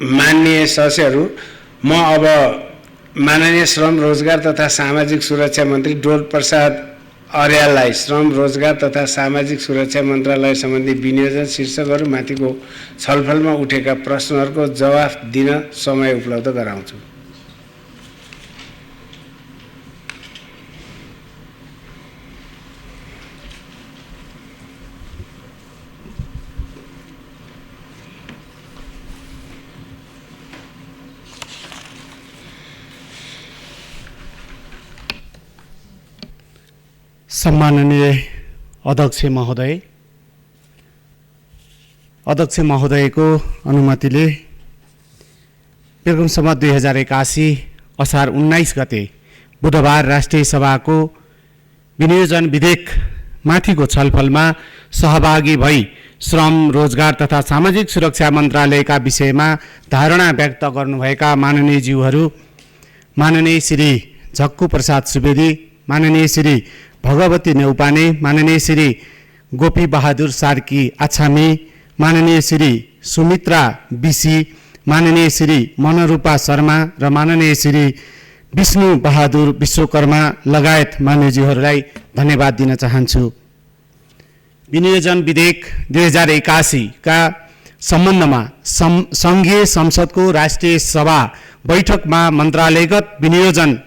माननीय सदस्यहरू, म अब माननीय श्रम रोजगार तथा सामाजिक सुरक्षा मन्त्री डोल प्रसाद अर्याललाई श्रम रोजगार तथा सामाजिक सुरक्षा मन्त्रालय सम्बन्धी विनियोजन शीर्षकहरू माथिको छलफलमा उठेका प्रश्नहरूको जवाफ दिन समय उपलब्ध गराउँछु। सम्माननीय अध्यक्ष महोदयको अनुमतिले प्रोग्राम सभा 2081 असार 19 गते बुधबार राष्ट्रिय सभाको विनियोजन विधेयक माथिको छलफलमा सहभागी भई श्रम रोजगार तथा सामाजिक सुरक्षा मन्त्रालयका विषयमा धारणा व्यक्त गर्नुभएका माननीय ज्यूहरू, माननीय श्री झक्कु प्रसाद सुवेदी, माननीय श्री भगवती नेउपाने, माननीय श्री गोपी बहादुर सार्की आछामी, माननीय श्री सुमित्रा बिसी, माननीय श्री मनरूपा शर्मा र माननीय श्री विष्णु बहादुर विश्वकर्मा लगायत मान्यज्यूहरूलाई धन्यवाद दिन चाहन्छु। विनियोजन विधेयक 2081 का सम्बन्धमा सङ्घीय संसदको राष्ट्रिय सभा बैठकमा मन्त्रालयगत विनियोजन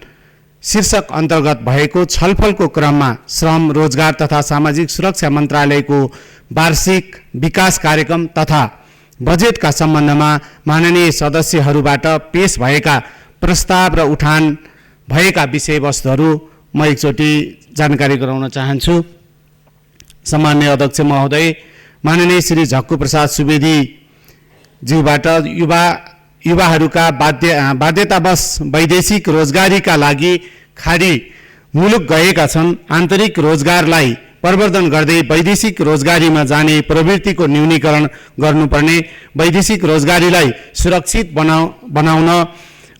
शीर्षक अन्तर्गत भएको छलफलको क्रममा श्रम रोजगार तथा सामाजिक सुरक्षा मन्त्रालयको वार्षिक विकास कार्यक्रम तथा बजेटका सम्बन्धमा माननीय सदस्यहरूबाट पेश भएका प्रस्ताव र उठान भएका विषयवस्तुहरू म एकचोटि जानकारी गराउन चाहन्छु। सम्माननीय अध्यक्ष महोदय, माननीय श्री झक्कु प्रसाद सुवेदी ज्यूबाट युवाहरूका बाध्यतावश वैदेशिक रोजगारीका लागि खाडी मुलुक गएका छन्। आन्तरिक रोजगारलाई प्रवर्धन गर्दै वैदेशिक रोजगारीमा जाने प्रवृत्तिको न्यूनीकरण गर्नुपर्ने, वैदेशिक रोजगारीलाई सुरक्षित बनाउन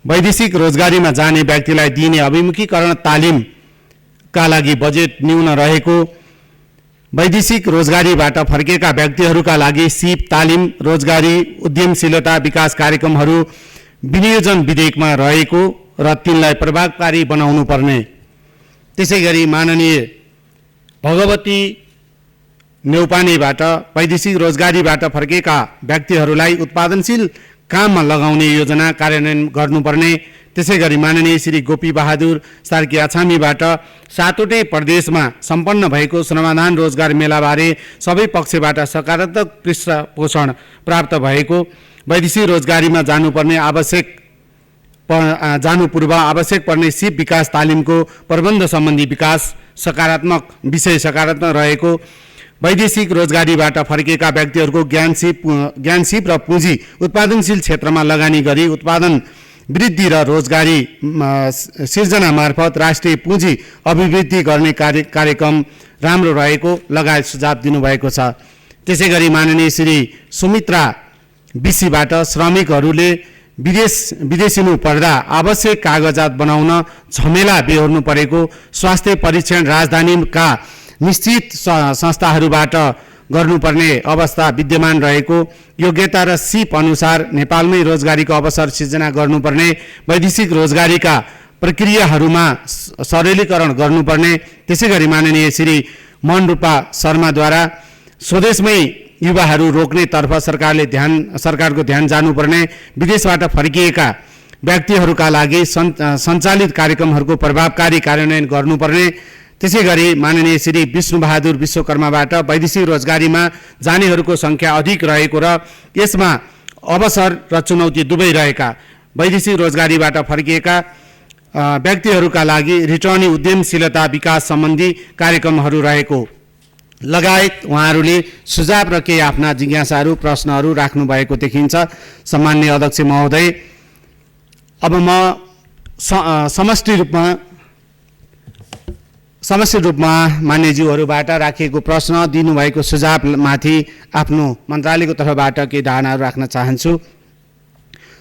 वैदेशिक रोजगारीमा जाने व्यक्तिलाई दिने अभिमुखीकरण तालिमका लागि बजेट न्यून रहेको, वैदेशिक रोजगारीबाट फर्केका व्यक्तिहरूका लागि सिप तालिम, रोजगारी, उद्यमशीलता विकास कार्यक्रमहरू विनियोजन विधेयकमा रहेको र तिनलाई प्रभावकारी बनाउनु पर्ने। त्यसैगरी माननीय भगवती नेउपानेबाट वैदेशिक रोजगारीबाट फर्केका व्यक्तिहरूलाई उत्पादनशील काममा लगाउने योजना कार्यान्वयन गर्नुपर्ने। त्यसैगरी माननीय श्री गोपी बहादुर सार्की आछामीबाट 7वटै प्रदेशमा सम्पन्न भएको श्रमदान रोजगार मेलाबारे सबै पक्षबाट सकारात्मक पृष्ठपोषण प्राप्त भएको, वैदेशिक रोजगारीमा जानु पूर्व आवश्यक पर्ने सिप विकास तालिमको प्रबन्ध सम्बन्धी सकारात्मक रहेको, वैदेशिक रोजगारीबाट फर्केका व्यक्तिहरूको ज्ञान सिप र पुँजी उत्पादनशील क्षेत्रमा लगानी गरी उत्पादन वृद्धि र रोजगारी सिर्जना मार्फत राष्ट्रिय पुँजी अभिवृद्धि गर्ने कार्यक्रम राम्रो रहेको लगायत सुझाव दिनुभएको छ। त्यसैगरी माननीय श्री सुमित्रा बिसीबाट श्रमिकहरूले विदेशिनु पर्दा आवश्यक कागजात बनाउन झमेला बेहोर्नु परेको, स्वास्थ्य परीक्षण राजधानीका निश्चित संस्थाहरूबाट गर्नुपर्ने अवस्था विद्यमान रहेको, योग्यता र सिप अनुसार नेपालमै रोजगारीको अवसर सिर्जना गर्नुपर्ने, वैदेशिक रोजगारीका प्रक्रियाहरूमा सरलीकरण गर्नुपर्ने। त्यसैगरी माननीय श्री मनरूपा शर्माद्वारा स्वदेशमै युवाहरू रोक्नेतर्फ सरकारको ध्यान जानुपर्ने, विदेशबाट फर्किएका व्यक्तिहरूका लागि सञ्चालित कार्यक्रमहरूको प्रभावकारी कार्यान्वयन गर्नुपर्ने। त्यसैगरी माननीय श्री विष्णु बहादुर विश्वकर्माबाट वैदेशिक रोजगारीमा जानेहरूको सङ्ख्या अधिक रहेको र यसमा अवसर र चुनौती दुवै रहेका वैदेशिक रोजगारीबाट फर्किएका व्यक्तिहरूका लागि रिटर्नी उद्यमशीलता विकास सम्बन्धी कार्यक्रमहरू रहेको लगायत उहाँहरूले सुझाव र केही आफ्ना जिज्ञासाहरू प्रश्नहरू राख्नु भएको देखिन्छ। सम्माननीय अध्यक्ष महोदय, अब म समष्टि रूपमा मान्यज्यूहरूबाट राखिएको प्रश्न दिनुभएको सुझावमाथि आफ्नो मन्त्रालयको तर्फबाट केही धारणाहरू राख्न चाहन्छु।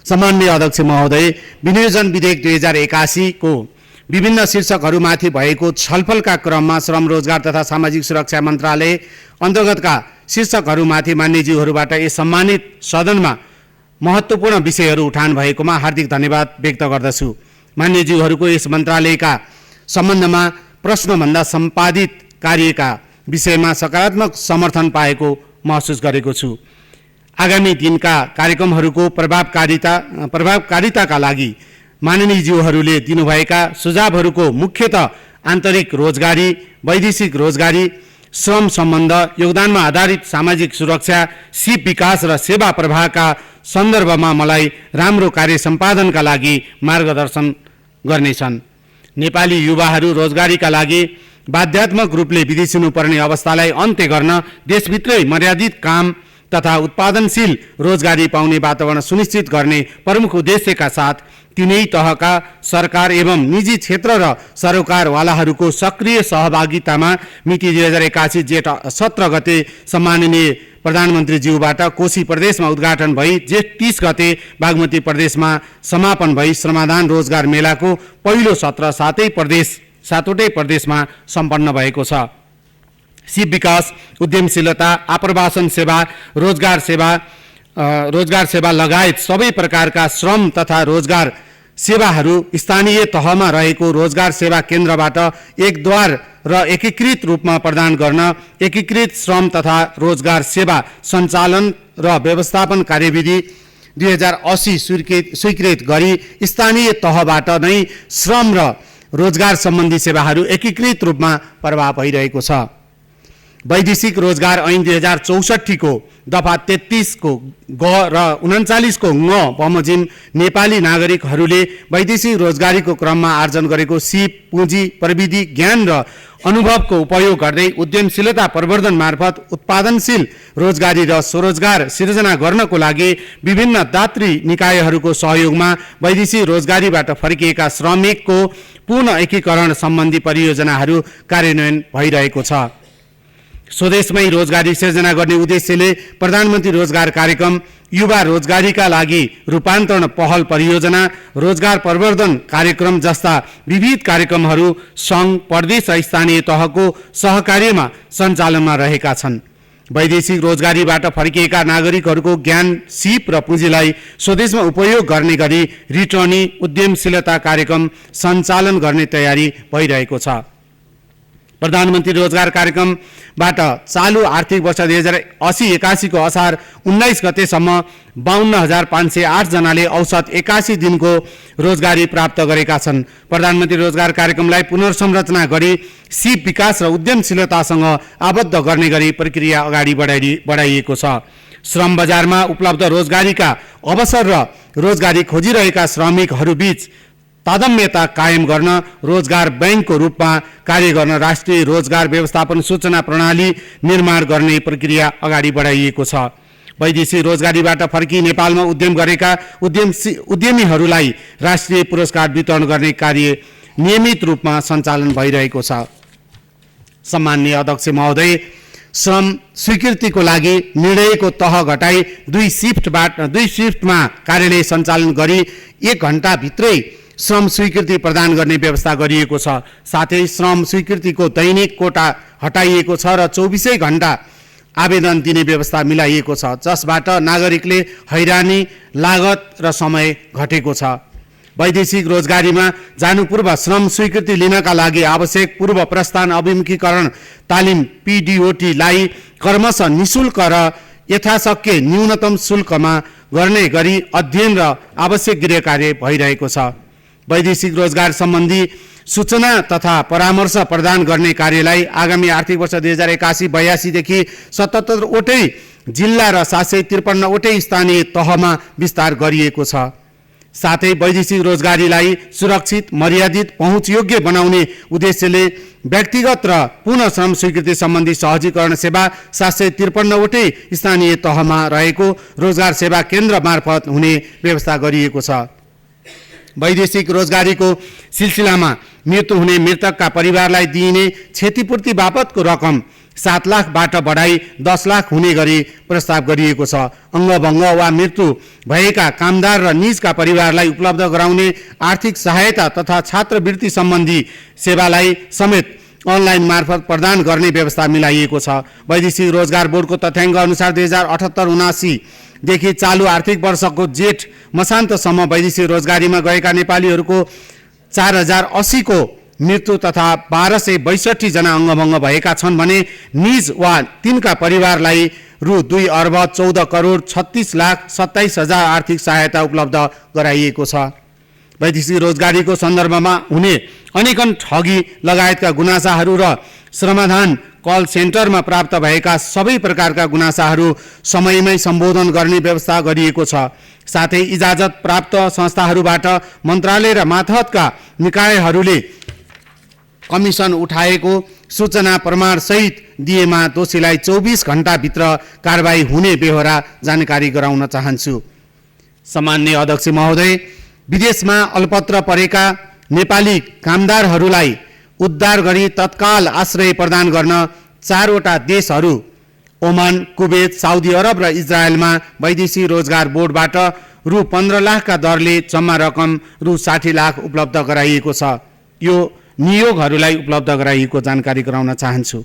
सम्माननीय अध्यक्ष महोदय, विनियोजन विधेयक 2081 को विभिन्न शीर्षकहरूमाथि भएको छलफलका क्रममा श्रम रोजगार तथा सामाजिक सुरक्षा मन्त्रालय अन्तर्गतका शीर्षकहरूमाथि मान्यज्यूहरूबाट यस सम्मानित सदनमा महत्त्वपूर्ण विषयहरू उठान भएकोमा हार्दिक धन्यवाद व्यक्त गर्दछु। मान्यज्यूहरूको यस मन्त्रालयका सम्बन्धमा प्रश्नभन्दा सम्पादित कार्यका विषयमा सकारात्मक समर्थन पाएको महसुस गरेको छु। आगामी दिनका कार्यक्रमहरूको प्रभावकारिताका लागि माननीयज्यूहरूले दिनुभएका सुझावहरूको मुख्यतः आन्तरिक रोजगारी, वैदेशिक रोजगारी, श्रम सम्बन्ध, योगदानमा आधारित सामाजिक सुरक्षा, सिप विकास र सेवा प्रवाहका सन्दर्भमा मलाई राम्रो कार्य सम्पादनका लागि मार्गदर्शन गर्नेछन्। नेपाली युवाहरू रोजगारीका लागि बाध्यात्मक रूपले विदेशिनुपर्ने अवस्थालाई अन्त्य गर्न देशभित्रै मर्यादित काम तथा उत्पादनशील रोजगारी पाउने वातावरण सुनिश्चित गर्ने प्रमुख उद्देश्यका साथ तीनै तहका सरकार एवं निजी क्षेत्र र सरोकारवालाहरूको सक्रिय सहभागितामा मिति 2081 जेठ 17 गते सम्माननीय प्रधानमन्त्रीज्यूबाट कोशी प्रदेशमा उद्घाटन भई जेठ 30 गते बागमती प्रदेशमा समापन भई श्रमदान रोजगार मेलाको पहिलो सत्र सातवटै प्रदेशमा सम्पन्न भएको छ। सिप विकास, उद्यमशीलता, आप्रवासन सेवा, रोजगार सेवा लगायत सबै प्रकारका श्रम तथा रोजगार सेवाहरू स्थानीय तहमा रहेको रोजगार सेवा केन्द्रबाट एकद्वार र एकीकृत रूपमा प्रदान गर्न एकीकृत श्रम तथा रोजगार सेवा सञ्चालन र व्यवस्थापन कार्यविधि 2080 स्वीकृत गरी स्थानीय तहबाट नै श्रम र रोजगार सम्बन्धी सेवाहरू एकीकृत रूपमा प्रवाह भइरहेको छ। वैदेशिक रोजगार ऐन 2064 को दफा 33 को ग र 39 को ङ बमोजिम नेपाली नागरिकहरूले वैदेशिक रोजगारीको क्रममा आर्जन गरेको सिप, पुँजी, प्रविधि, ज्ञान र अनुभवको उपयोग गर्दै उद्यमशीलता प्रवर्धन मार्फत उत्पादनशील रोजगारी र स्वरोजगार सिर्जना गर्नको लागि विभिन्न दात्री निकायहरूको सहयोगमा वैदेशिक रोजगारीबाट फर्किएका श्रमिकको पुनः एकीकरण सम्बन्धी परियोजनाहरू कार्यान्वयन भइरहेको छ। स्वदेशमै रोजगारी सिर्जना गर्ने उद्देश्यले प्रधानमन्त्री रोजगार कार्यक्रम, युवा रोजगारीका लागि रूपान्तरण पहल परियोजना, रोजगार प्रवर्धन कार्यक्रम जस्ता विविध कार्यक्रमहरू सङ्घ, प्रदेश र स्थानीय तहको सहकार्यमा सञ्चालनमा रहेका छन्। वैदेशिक रोजगारीबाट फर्किएका नागरिकहरूको ज्ञान, सिप र पुँजीलाई स्वदेशमा उपयोग गर्ने गरी रिटर्नी उद्यमशीलता कार्यक्रम सञ्चालन गर्ने तयारी भइरहेको छ। प्रधानमन्त्री रोजगार कार्यक्रमबाट चालु आर्थिक वर्ष 2080-81 को असार 19 गतेसम्म 52,508 जनाले औसत 81 दिनको रोजगारी प्राप्त गरेका छन्। प्रधानमन्त्री रोजगार कार्यक्रमलाई पुनर्संरचना गरी सिप विकास र उद्यमशीलतासँग आबद्ध गर्ने गरी प्रक्रिया अगाडि बढाइएको छ। श्रम बजारमा उपलब्ध रोजगारीका अवसर र रोजगारी खोजिरहेका श्रमिकहरूबीच तादम्यता कायम गर्न रोजगार बैंकको रूपमा कार्य गर्न राष्ट्रिय रोजगार व्यवस्थापन सूचना प्रणाली निर्माण गर्ने प्रक्रिया अगाडि बढाइएको छ। वैदेशिक रोजगारीबाट फर्की नेपालमा उद्यम गरेका उद्यमीहरूलाई राष्ट्रिय पुरस्कार वितरण गर्ने कार्य नियमित रूपमा सञ्चालन भइरहेको छ। सम्माननीय अध्यक्ष महोदय, श्रम स्वीकृतिको लागि निर्णयको तह घटाई 2 शिफ्टमा कार्यालय सञ्चालन गरी 1 घण्टा भित्रै श्रम स्वीकृति प्रदान गर्ने व्यवस्था गरिएको छ। साथै श्रम स्वीकृतिको दैनिक कोटा हटाइएको छ र 24 घण्टा आवेदन दिने व्यवस्था मिलाइएको छ, जसबाट नागरिकले हैरानी, लागत र समय घटेको छ। वैदेशिक रोजगारीमा जानु पूर्व श्रम स्वीकृति लिनका लागि आवश्यक पूर्व प्रस्थान अभिमुखीकरण तालिम PDOT-लाई क्रमशः निःशुल्क र यथाशक्य न्यूनतम शुल्कमा गर्ने गरी अध्ययन र आवश्यक गृह कार्य भइरहेको छ। वैदेशिक रोजगार सम्बन्धी सूचना तथा परामर्श प्रदान गर्ने कार्यलाई आगामी आर्थिक वर्ष 2081-82 देखि 77 वटै जिल्ला र 753 वटै स्थानीय तहमा विस्तार गरिएको छ। साथै वैदेशिक रोजगारीलाई सुरक्षित, मर्यादित, पहुँचयोग्य बनाउने उद्देश्यले व्यक्तिगत र पुनः श्रम स्वीकृति सम्बन्धी सहजीकरण सेवा 753 वटै स्थानीय तहमा रहेको रोजगार सेवा केन्द्र मार्फत हुने व्यवस्था गरिएको छ। वैदेशिक रोजगारीको सिलसिलामा मृत्यु हुने मृतकका परिवारलाई दिइने क्षतिपूर्ति बापतको रकम 7 लाखबाट बढाई 10 लाख हुने गरी प्रस्ताव गरिएको छ। अङ्गभङ्ग वा मृत्यु भएका कामदार र निजका परिवारलाई उपलब्ध गराउने आर्थिक सहायता तथा छात्रवृत्ति सम्बन्धी सेवालाई समेत अनलाइन मार्फत प्रदान गर्ने व्यवस्था मिलाइएको छ। वैदेशिक रोजगार बोर्डको तथ्याङ्क अनुसार 2078-79 देखि चालु आर्थिक वर्षको जेठ मसान्तसम्म वैदेशिक रोजगारीमा गएका नेपालीहरूको 4080 को मृत्यु तथा 1262 जना अङ्गभङ्ग भएका छन् भने निज वा तिनका परिवारलाई रु 2 अर्ब 14 करोड 36 लाख 27 हजार आर्थिक सहायता उपलब्ध गराइएको छ। वैदेशिक रोजगारीको सन्दर्भमा हुने अनेकन ठगी लगायतका गुनासाहरू र श्रमदान कल सेन्टरमा प्राप्त भएका सबै प्रकारका गुनासाहरू समयमै सम्बोधन गर्ने व्यवस्था गरिएको छ। साथै इजाजत प्राप्त संस्थाहरूबाट मन्त्रालय र मातहतका निकायहरूले कमिसन उठाएको सूचना प्रमाण सहित दिएमा दोषीलाई 24 घण्टाभित्र कारबाही हुने बेहोरा जानकारी गराउन चाहन्छु। सामान्य अध्यक्ष महोदय, विदेशमा अल्पत्र परेका नेपाली कामदारहरूलाई उद्धार गरी तत्काल आश्रय प्रदान गर्न 4 वटा देशहरू ओमान, कुवेत, साउदी अरब र इजरायलमा वैदेशिक रोजगार बोर्डबाट रु 15 लाखका दरले जम्मा रकम रु 60 लाख उपलब्ध गराइएको छ। यो नियोगहरूलाई उपलब्ध गराइएको जानकारी गराउन चाहन्छु।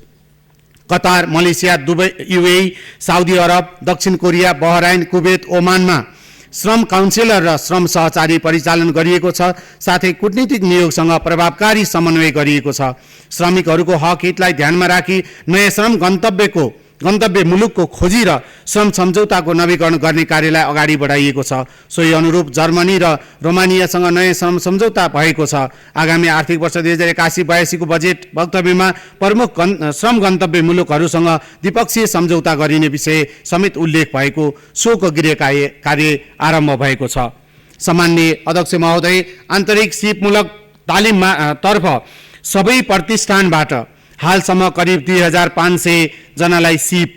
Qatar, Malaysia, Dubai, UAE, Saudi Arab, दक्षिण कोरिया, बहराइन, कुवेत, ओमानमा श्रम काउन्सिलर र श्रम सहचारी परिचालन गरिएको छ। साथै कूटनीतिक नियोगसँग प्रभावकारी समन्वय गरिएको छ। श्रमिकहरूको हक हितलाई ध्यानमा राखी नयाँ श्रम गन्तव्य मुलुकको खोजी र श्रम सम्झौताको नवीकरण गर्ने कार्यलाई अगाडि बढाइएको छ। सोही अनुरूप जर्मनी र रोमानियासँग नयाँ श्रम सम्झौता भएको छ। आगामी आर्थिक वर्ष 2081-82 को बजेट वक्तव्यमा प्रमुख श्रम गन्तव्य मुलुकहरूसँग द्विपक्षीय सम्झौता गरिने विषय समेत उल्लेख भएको सोको गृह कार्य आरम्भ भएको छ। सामान्य अध्यक्ष महोदय, आन्तरिक सिपमूलक तालिममा तर्फ सबै प्रतिष्ठानबाट हालसम्म करिब 2500 जनालाई सिप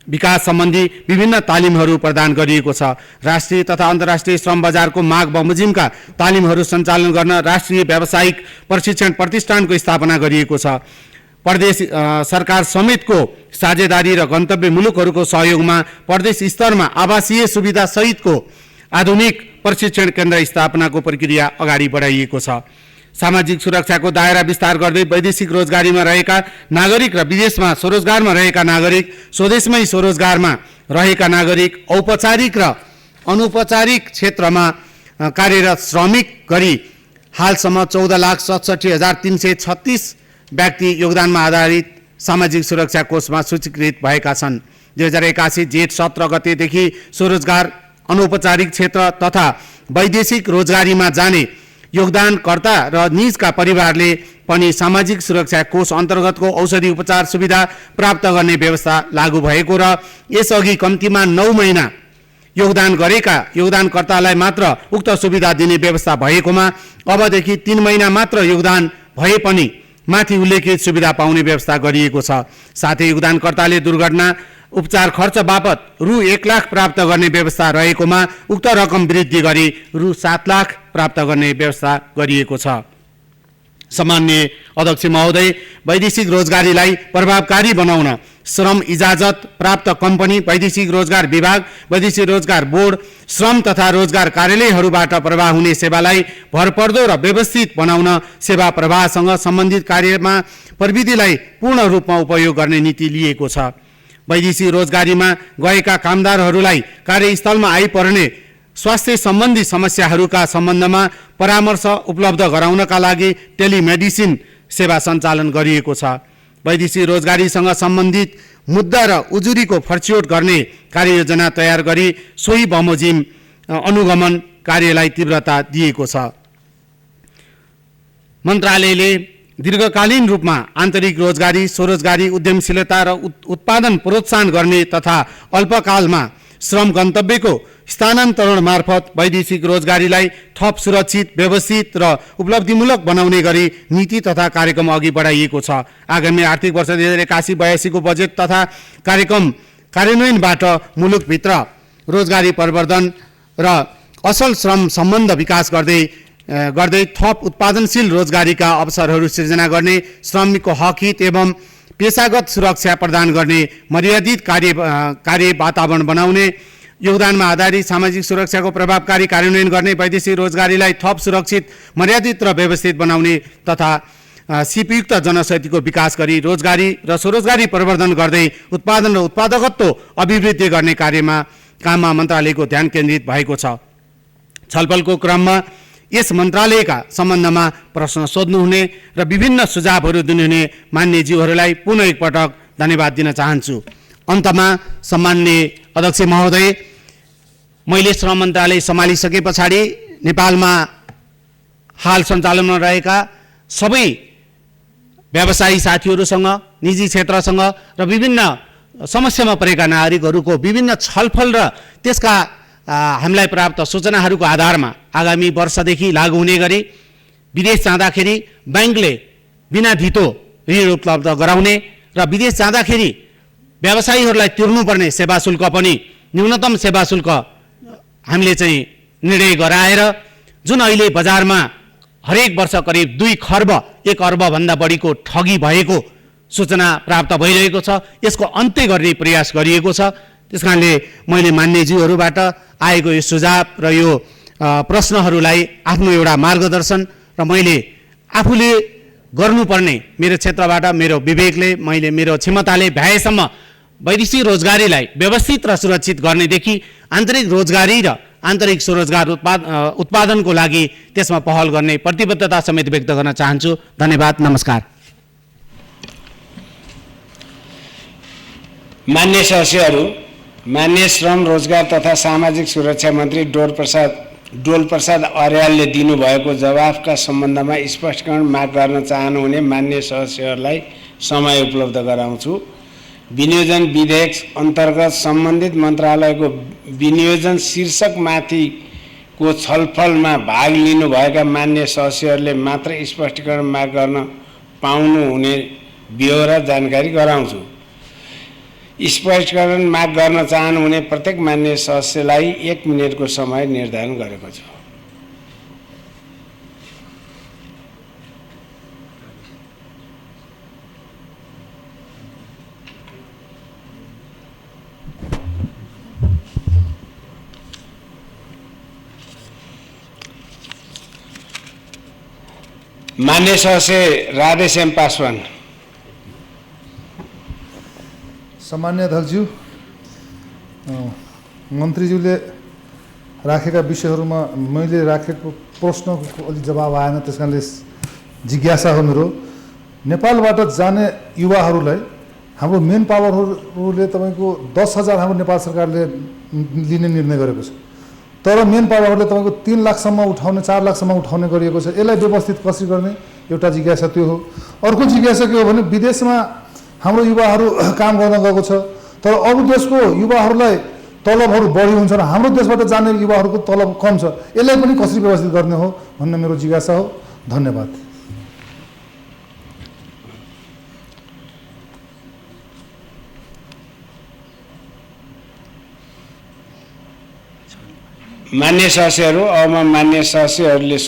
विकास सम्बन्धी विभिन्न तालिमहरू प्रदान गरिएको छ। राष्ट्रिय तथा अन्तर्राष्ट्रिय श्रम बजारको माग बमोजिमका तालिमहरू सञ्चालन गर्न राष्ट्रिय व्यावसायिक प्रशिक्षण प्रतिष्ठानको स्थापना गरिएको छ। प्रदेश सरकार समेतको साझेदारी र गन्तव्य मुलुकहरूको सहयोगमा प्रदेश स्तरमा आवासीय सुविधा सहितको आधुनिक प्रशिक्षण केन्द्र स्थापनाको प्रक्रिया अगाडि बढाइएको छ। सामाजिक सुरक्षाको दायरा विस्तार गर्दै वैदेशिक रोजगारीमा रहेका नागरिक र विदेशमा स्वरोजगारमा रहेका नागरिक, स्वदेशमै स्वरोजगारमा रहेका नागरिक, औपचारिक र अनौपचारिक क्षेत्रमा कार्यरत श्रमिक गरी हालसम्म 14,67,336 व्यक्ति योगदानमा आधारित सामाजिक सुरक्षा कोषमा सूचीकृत भएका छन्। 2081 जेठ 17 गतेदेखि स्वरोजगार, अनौपचारिक क्षेत्र तथा वैदेशिक रोजगारीमा जाने योगदानकर्ता र निजका परिवारले पनि सामाजिक सुरक्षा कोष अन्तर्गतको औषधि उपचार सुविधा प्राप्त गर्ने व्यवस्था लागू भएको र यसअघि कम्तीमा 9 महिना योगदान गरेका योगदानकर्तालाई मात्र उक्त सुविधा दिने व्यवस्था भएकोमा अबदेखि 3 महिना मात्र योगदान भए पनि माथि उल्लेखित सुविधा पाउने व्यवस्था गरिएको छ। साथै योगदानकर्ताले दुर्घटना उपचार खर्च बापत रु 1 लाख प्राप्त गर्ने व्यवस्था रहेकोमा उक्त रकम वृद्धि गरी रु 7 लाख प्राप्त गर्ने व्यवस्था गरिएको छ। सामान्य अध्यक्ष महोदय, वैदेशिक रोजगारीलाई प्रभावकारी बनाउन श्रम इजाजत प्राप्त कम्पनी, वैदेशिक रोजगार विभाग, वैदेशिक रोजगार बोर्ड, श्रम तथा रोजगार कार्यालयहरूबाट प्रवाह हुने सेवालाई भरपर्दो र व्यवस्थित बनाउन सेवा प्रवाहसँग सम्बन्धित कार्यमा प्रविधिलाई पूर्ण रूपमा उपयोग गर्ने नीति लिएको छ। वैदेशिक रोजगारीमा गएका कामदारहरूलाई कार्यस्थलमा आइपर्ने स्वास्थ्य सम्बन्धी समस्याहरूका सम्बन्धमा परामर्श उपलब्ध गराउनका लागि टेलिमेडिसिन सेवा सञ्चालन गरिएको छ। वैदेशिक रोजगारीसँग सम्बन्धित मुद्दा र उजुरीको फर्च्योट गर्ने कार्ययोजना तयार गरी सोही बमोजिम अनुगमन कार्यलाई तीव्रता दिएको छ। मन्त्रालयले दीर्घकालीन रूपमा आन्तरिक रोजगारी, स्वरोजगारी, उद्यमशीलता र उत्पादन प्रोत्साहन गर्ने तथा अल्पकालमा श्रम गन्तव्यको स्थानान्तरण मार्फत वैदेशिक रोजगारीलाई थप सुरक्षित, व्यवस्थित र उपलब्धिमूलक बनाउने गरी नीति तथा कार्यक्रम अघि बढाइएको छ। आगामी आर्थिक वर्ष 2081-82 को बजेट तथा कार्यक्रम कार्यान्वयनबाट मुलुकभित्र रोजगारी प्रवर्धन र असल श्रम सम्बन्ध विकास गर्दै थप उत्पादनशील रोजगारीका अवसरहरू सृजना गर्ने, श्रमिकको हक हित एवं पेशागत सुरक्षा प्रदान गर्ने, मर्यादित कार्य वातावरण बनाउने, योगदानमा आधारित सामाजिक सुरक्षाको प्रभावकारी कार्यान्वयन गर्ने, वैदेशिक रोजगारीलाई थप सुरक्षित, मर्यादित र व्यवस्थित बनाउने तथा सिपयुक्त जनशक्तिको विकास गरी रोजगारी र स्वरोजगारी प्रवर्धन गर्दै उत्पादन र उत्पादकत्व अभिवृद्धि गर्ने कार्यमा काममा मन्त्रालयको ध्यान केन्द्रित भएको छ। छलफलको क्रममा यस मन्त्रालयका सम्बन्धमा प्रश्न सोध्नुहुने र विभिन्न सुझावहरू दिनुहुने मान्यज्यूहरूलाई पुनः एकपटक धन्यवाद दिन चाहन्छु। अन्तमा सम्मान्य अध्यक्ष महोदय, मैले श्रम मन्त्रालय सम्हालिसके पछाडि नेपालमा हाल सञ्चालनमा रहेका सबै व्यवसायी साथीहरूसँग, निजी क्षेत्रसँग र विभिन्न समस्यामा परेका नागरिकहरूको विभिन्न छलफल र त्यसका हामीलाई प्राप्त सूचनाहरूको आधारमा आगामी वर्षदेखि लागू हुने गरी विदेश जाँदाखेरि ब्याङ्कले बिना धितो ऋण उपलब्ध गराउने र विदेश जाँदाखेरि व्यवसायीहरूलाई तिर्नुपर्ने सेवा शुल्क पनि न्यूनतम सेवा शुल्क हामीले चाहिँ निर्णय गराएर जुन अहिले बजारमा हरेक वर्ष करिब 2 खर्ब 1 अर्बभन्दा बढीको ठगी भएको सूचना प्राप्त भइरहेको छ, यसको अन्त्य गर्ने प्रयास गरिएको छ। त्यसकारणले मैले मान्यज्यूहरूबाट आएको यो सुझाव र यो प्रश्नहरूलाई आफ्नो एउटा मार्गदर्शन र मैले आफूले गर्नुपर्ने मेरो क्षेत्रबाट मेरो विवेकले मैले मेरो क्षमताले भ्याएसम्म वैदेशिक रोजगारीलाई व्यवस्थित र सुरक्षित गर्नेदेखि आन्तरिक रोजगारी र आन्तरिक स्वरोजगार उत्पादनको लागि त्यसमा पहल गर्ने प्रतिबद्धता समेत व्यक्त गर्न चाहन्छु। धन्यवाद, नमस्कार। मान्य सदस्यहरू, मान्य श्रम रोजगार तथा सामाजिक सुरक्षा मन्त्री डोल प्रसाद अर्यालले दिनुभएको जवाफका सम्बन्धमा स्पष्टीकरण माग गर्न चाहनुहुने मान्य सदस्यहरूलाई समय उपलब्ध गराउँछु। विनियोजन विधेयक अन्तर्गत सम्बन्धित मन्त्रालयको विनियोजन शीर्षकमाथिको छलफलमा भाग लिनुभएका मान्य सदस्यहरूले मात्र स्पष्टीकरण माग गर्न पाउनुहुने ब्यौरा जानकारी गराउँछु। स्पष्टीकरण माग गर्न चाहनुहुने प्रत्येक मान्य सदस्यलाई 1 मिनेटको समय निर्धारण गरेको छु। मान्य सदस्य राधेश्याम पासवान। सामान्य अध्यक्षज्यू, मन्त्रीज्यूले राखेका विषयहरूमा मैले राखेको प्रश्नको अलि जवाब आएन, त्यस कारणले जिज्ञासा हो मेरो। नेपालबाट जाने युवाहरूलाई हाम्रो मेन पावरहरूले तपाईँको 10,000 हाम्रो नेपाल सरकारले लिने निर्णय गरेको छ, तर मेन पावरहरूले तपाईँको 3 लाखसम्म उठाउने 4 लाखसम्म उठाउने गरिएको छ। यसलाई व्यवस्थित कसरी गर्ने एउटा जिज्ञासा त्यो हो। अर्को जिज्ञासा के हो भने विदेशमा हाम्रो युवाहरू काम गर्न गएको छ, तर अरू देशको युवाहरूलाई तलबहरू बढी हुन्छ र हाम्रो देशबाट जाने युवाहरूको तलब कम छ, यसलाई पनि कसरी व्यवस्थित गर्ने हो भन्ने मेरो जिज्ञासा हो। धन्यवाद। मान्य सदस्यहरू, अब म मान्य सदस्यहरूले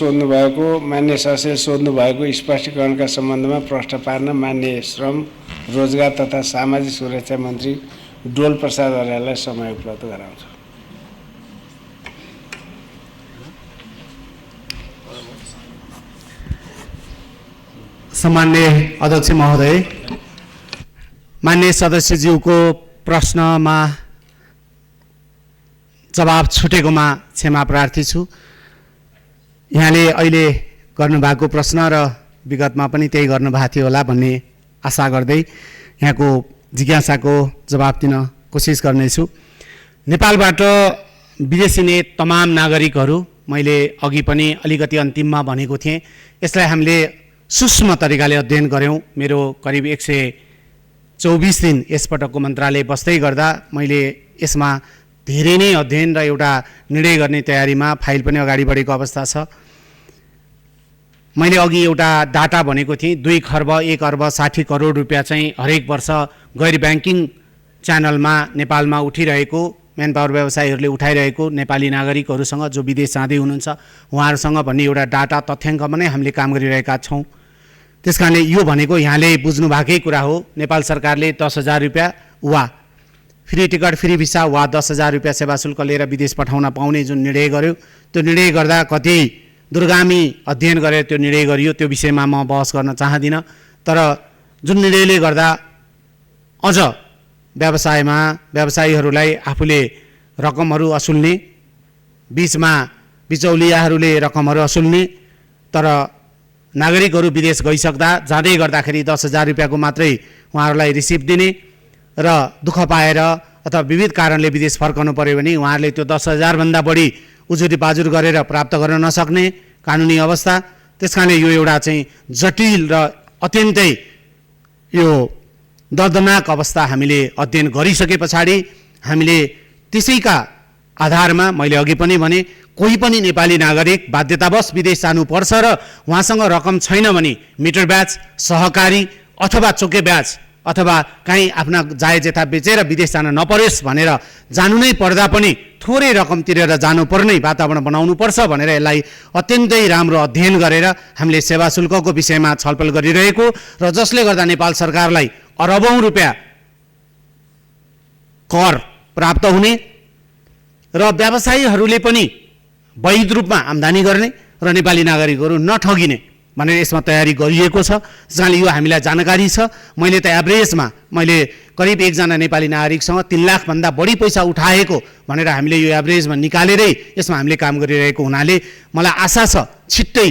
सोध्नुभएको स्पष्टीकरणका सम्बन्धमा प्रश्न पार्न मान्य श्रम रोजगार तथा सामाजिक सुरक्षा मन्त्री डोल प्रसाद अर्याललाई समय उपलब्ध गराउँछु। सम्मान्य अध्यक्ष महोदय, मान्य सदस्यज्यूको प्रश्नमा जवाब छुटेकोमा क्षमा प्रार्थी छु। यहाँले अहिले गर्नुभएको प्रश्न र विगतमा पनि त्यही गर्नुभएको थियो होला भन्ने आशा गर्दै यहाँको जिज्ञासाको जवाब दिन कोसिस गर्नेछु। नेपालबाट विदेशिने तमाम नागरिकहरू, मैले अघि पनि अलिकति अन्तिममा भनेको थिएँ, यसलाई हामीले सूक्ष्म तरिकाले अध्ययन गऱ्यौँ। मेरो करिब 124 दिन यसपटकको मन्त्रालय बस्दै गर्दा मैले यसमा धेरै नै अध्ययन र एउटा निर्णय गर्ने तयारीमा फाइल पनि अगाडि बढेको अवस्था छ। मैले अघि एउटा डाटा भनेको थिएँ, 2 खर्ब 1 अर्ब 60 करोड रुपियाँ चाहिँ हरेक वर्ष गैर ब्याङ्किङ च्यानलमा नेपालमा उठिरहेको, मेन पावर व्यवसायीहरूले उठाइरहेको नेपाली नागरिकहरूसँग जो विदेश जाँदै हुनुहुन्छ उहाँहरूसँग भन्ने एउटा डाटा तथ्याङ्कमा नै हामीले काम गरिरहेका छौँ। त्यस कारणले यो भनेको यहाँले बुझ्नु भएकै कुरा हो। नेपाल सरकारले 10,000 रुपियाँ वा फ्री टिकट फ्री भिसा वा 10,000 रुपियाँ सेवा शुल्क लिएर विदेश पठाउन पाउने जुन निर्णय गर्यो, त्यो निर्णय गर्दा कति दूरगामी अध्ययन गरेर त्यो निर्णय गरियो, त्यो विषयमा म बहस गर्न चाहदिनँ। तर जुन निर्णयले गर्दा अझ व्यवसायीहरूलाई आफूले रकमहरू असुल्ने, बिचमा बिचौलियाहरूले रकमहरू असुल्ने, तर नागरिकहरू विदेश गइसक्दा जाँदै गर्दाखेरि 10,000 रुपियाँको मात्रै उहाँहरूलाई रिसिभ दिने र दुःख पाएर अथवा विविध कारणले विदेश फर्कनु पर्यो भने उहाँहरूले त्यो 10,000 भन्दा बढी उजुरी पाजुर गरेर प्राप्त गर्न नसक्ने कानुनी अवस्था। त्यसकारणले यो एउटा चाहिँ जटिल र अत्यन्तै यो दर्दनाक अवस्था हामीले अध्ययन गरिसके पछाडि हामीले त्यसैका आधारमा मैले अघि पनि भने कोही पनि नेपाली नागरिक बाध्यतावश विदेश जानुपर्छ र उहाँसँग रकम छैन भने मिटर ब्याज, सहकारी अथवा चोके ब्याज अथवा कहीँ आफ्ना जायजेथा बेचेर विदेश जान नपरोस् भनेर जानु नै पर्दा पनि थोरै रकम तिरेर जानुपर्ने वातावरण बनाउनुपर्छ भनेर यसलाई अत्यन्तै राम्रो अध्ययन गरेर हामीले सेवा शुल्कको विषयमा छलफल गरिरहेको र जसले गर्दा नेपाल सरकारलाई अरबौं रुपियाँ कर प्राप्त हुने र व्यवसायीहरूले पनि वैध रूपमा आम्दानी गर्ने र नेपाली नागरिकहरू नठगिने भनेर यसमा तयारी गरिएको छ। जसले यो हामीलाई जानकारी छ। मैले त एभरेजमा मैले करिब एकजना नेपाली नागरिकसँग 3 लाख भन्दा बढी पैसा उठाएको भनेर हामीले यो एभरेजमा निकालेरै यसमा हामीले काम गरिरहेको हुनाले मलाई आशा छ छिट्टै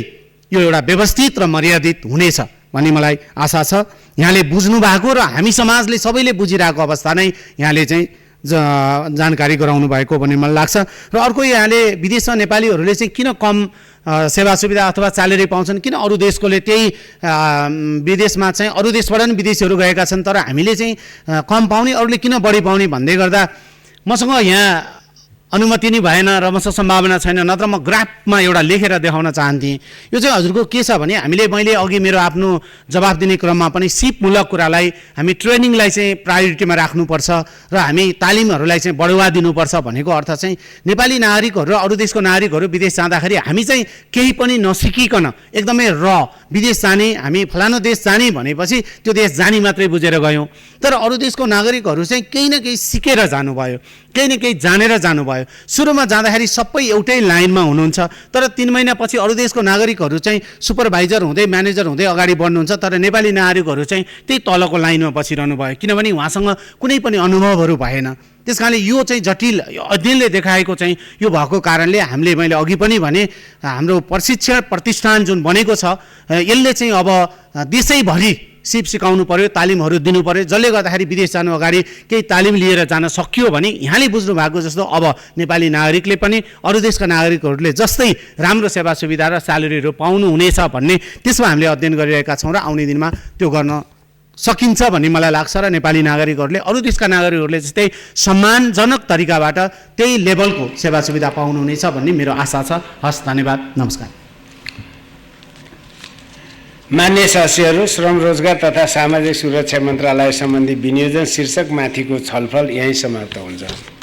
यो एउटा व्यवस्थित र मर्यादित हुनेछ भन्ने मलाई आशा छ। यहाँले बुझ्नु भएको र हामी समाजले सबैले बुझिरहेको अवस्था नै यहाँले चाहिँ जानकारी गराउनु भएको भन्ने मलाई लाग्छ। र अर्को यहाँले विदेशमा नेपालीहरूले चाहिँ किन कम सेवा सुविधा अथवा स्यालेरी पाउँछन्, किन अरू देशकोले त्यही विदेशमा चाहिँ अरू देशबाट पनि विदेशीहरू गएका छन् तर हामीले चाहिँ कम पाउने, अरूले किन बढी पाउने भन्दै गर्दा मसँग यहाँ अनुमति नै भएन र मसँग सम्भावना छैन, नत्र म ग्राफमा एउटा लेखेर देखाउन चाहन्थेँ। यो चाहिँ हजुरको के छ भने मैले अघि मेरो आफ्नो जवाफ दिने क्रममा पनि सिपमूलक कुरालाई हामी ट्रेनिङलाई चाहिँ प्रायोरिटीमा राख्नुपर्छ र हामी तालिमहरूलाई चाहिँ बढावा दिनुपर्छ भनेको अर्थ चाहिँ नेपाली नागरिकहरू र अरू देशको नागरिकहरू विदेश जाँदाखेरि हामी चाहिँ केही पनि नसिकिकन एकदमै विदेश जाने, हामी फलानु देश जाने भनेपछि त्यो देश जाने मात्रै बुझेर गयौँ। तर अरू देशको नागरिकहरू चाहिँ केही न केही सिकेर जानुभयो, केही न केही जानेर जानुभयो। सुरुमा जाँदाखेरि सबै एउटै लाइनमा हुनुहुन्छ तर 3 महिनापछि अरू देशको नागरिकहरू चाहिँ सुपरभाइजर हुँदै म्यानेजर हुँदै अगाडि बढ्नुहुन्छ तर नेपाली नागरिकहरू चाहिँ त्यही तलको लाइनमा बसिरहनु भयो किनभने उहाँसँग कुनै पनि अनुभवहरू भएन। त्यसकारणले यो चाहिँ जटिल अध्ययनले देखाएको चाहिँ यो भएको कारणले मैले अघि पनि भने हाम्रो प्रशिक्षण प्रतिष्ठान जुन बनेको छ यसले चाहिँ अब देशैभरि सिप सिकाउनु पर्यो, तालिमहरू दिनु पर्यो, जसले गर्दाखेरि विदेश जानु अगाडि केही तालिम लिएर जान सकियो भने यहाँले बुझ्नु भएको जस्तो अब नेपाली नागरिकले पनि अरू देशका नागरिकहरूले जस्तै राम्रो सेवा सुविधा र स्यालेरीहरू पाउनु हुनेछ भन्ने त्यसमा हामीले अध्ययन गरिरहेका छौँ र आउने दिनमा त्यो गर्न सकिन्छ भन्ने मलाई लाग्छ र नेपाली नागरिकहरूले अरू देशका नागरिकहरूले जस्तै सम्मानजनक तरिकाबाट त्यही लेभलको सेवा सुविधा पाउनुहुनेछ भन्ने मेरो आशा छ। हस्, धन्यवाद, नमस्कार। मान्य साथीहरू, श्रम रोजगार तथा सामाजिक सुरक्षा मन्त्रालय सम्बन्धी विनियोजन शीर्षक माथिको छलफल यहीँ समाप्त हुन्छ।